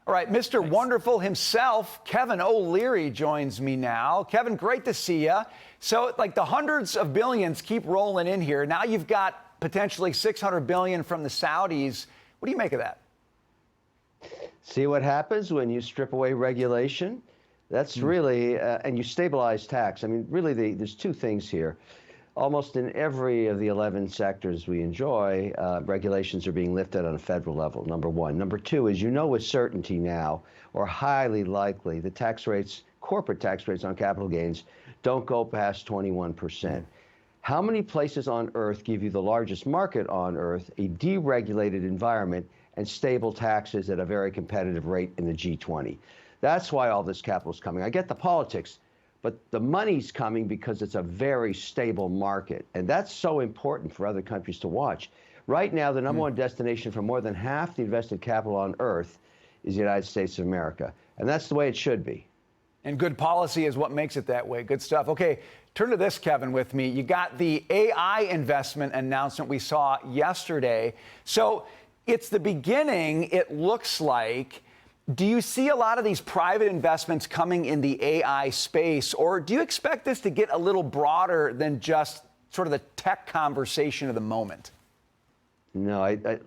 All right, Mr. Wonderful himself, Kevin O'Leary, joins me now. Kevin, great to see you. So, like, the hundreds of billions keep rolling in here. Now you've got potentially $600 billion from the Saudis. What do you make of that? See what happens when you strip away regulation? That's really, and you stabilize tax. I mean, really, there's two things here. Almost in every of the 11 sectors we enjoy, regulations are being lifted on a federal level, number one. Number two is, you know with certainty now, or highly likely, the tax rates, corporate tax rates on capital gains, don't go past 21%. How many places on earth give you the largest market on earth, a deregulated environment, and stable taxes at a very competitive rate in the G20? That's why all this capital is coming. I get the politics, but the money's coming because it's a very stable market. And that's so important for other countries to watch. Right now, the number one destination for more than half the invested capital on earth is the United States of America. And that's the way it should be. And good policy is what makes it that way. Good stuff. Okay, turn to this, Kevin, with me. You got the AI investment announcement we saw yesterday. So it's the beginning, it looks like. Do you see a lot of these private investments coming in the AI space, or do you expect this to get a little broader than just sort of the tech conversation of the moment? No, I'm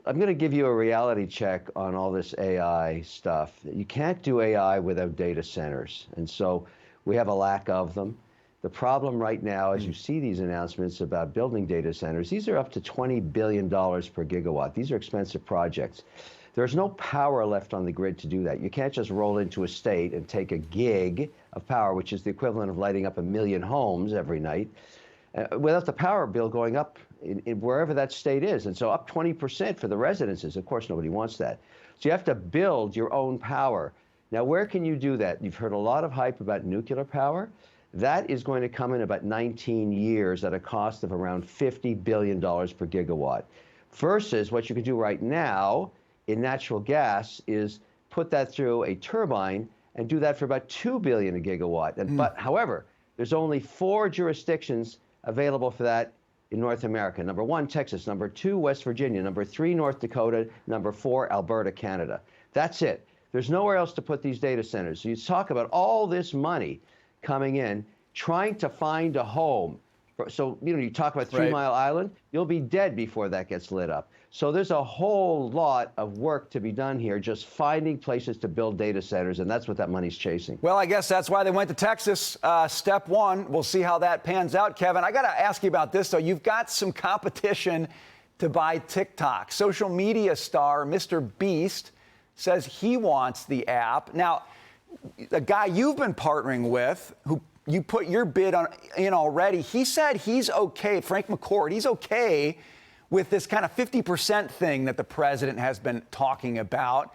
going to give you a reality check on all this AI stuff. You can't do AI without data centers, and so we have a lack of them. The problem right now, as you see these announcements about building data centers, these are up to $20 billion per gigawatt. These are expensive projects. There's no power left on the grid to do that. You can't just roll into a state and take a gig of power, which is the equivalent of lighting up 1 million homes every night, without the power bill going up in wherever that state is. And so up 20% for the residences. Of course, nobody wants that. So you have to build your own power. Now, where can you do that? You've heard a lot of hype about nuclear power. That is going to come in about 19 years at a cost of around $50 billion per gigawatt. Versus what you can do right now in natural gas is put that through a turbine and do that for about $2 billion a gigawatt. But however, there's only 4 jurisdictions available for that in North America. Number 1, Texas. Number 2, West Virginia. Number 3, North Dakota. Number 4, Alberta, Canada. That's it. There's nowhere else to put these data centers. So you talk about all this money coming in, trying to find a home. So, you know, you talk about 3 Mile Island, you'll be dead before that gets lit up. So there's a whole lot of work to be done here, just finding places to build data centers, and that's what that money's chasing. Well, I guess that's why they went to Texas. Step one, we'll see how that pans out. Kevin, I got to ask you about this, though. You've got some competition to buy TikTok. Social media star MrBeast says he wants the app. Now, the guy you've been partnering with, who you put your bid in already, he said he's okay, Frank McCord, he's okay with this kind of 50% thing that the president has been talking about.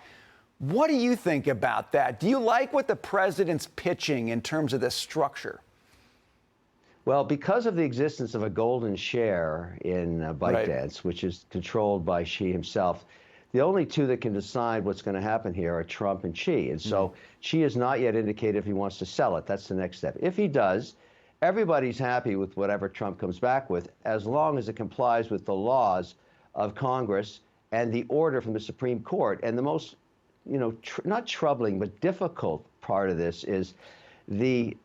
What do you think about that? Do you like what the president's pitching in terms of this structure? Well, because of the existence of a golden share in ByteDance, which is controlled by Xi himself, the only two that can decide what's going to happen here are Trump and Xi. And so Xi has not yet indicated if he wants to sell it. That's the next step. If he does, everybody's happy with whatever Trump comes back with, as long as it complies with the laws of Congress and the order from the Supreme Court. And the most, you know, not troubling, but difficult part of this is in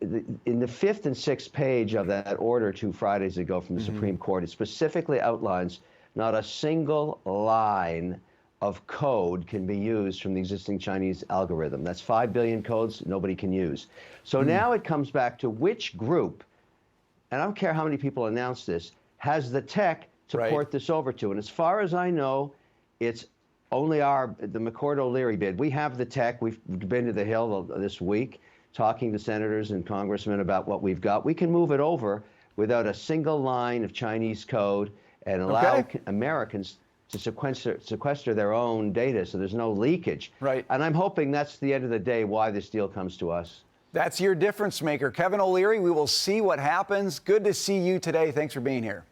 the 5th and 6th page of that order 2 Fridays ago from the Supreme Court, it specifically outlines not a single line of code can be used from the existing Chinese algorithm. That's 5 billion codes nobody can use. So now it comes back to which group, and I don't care how many people announce this, has the tech to port this over to. And as far as I know, it's only the McCord O'Leary bid. We have the tech. We've been to the Hill this week talking to senators and congressmen about what we've got. We can move it over without a single line of Chinese code and allow Americans to sequester their own data so there's no leakage. And I'm hoping that's the end of the day why this deal comes to us. That's your difference maker. Kevin O'Leary, we will see what happens. Good to see you today. Thanks for being here.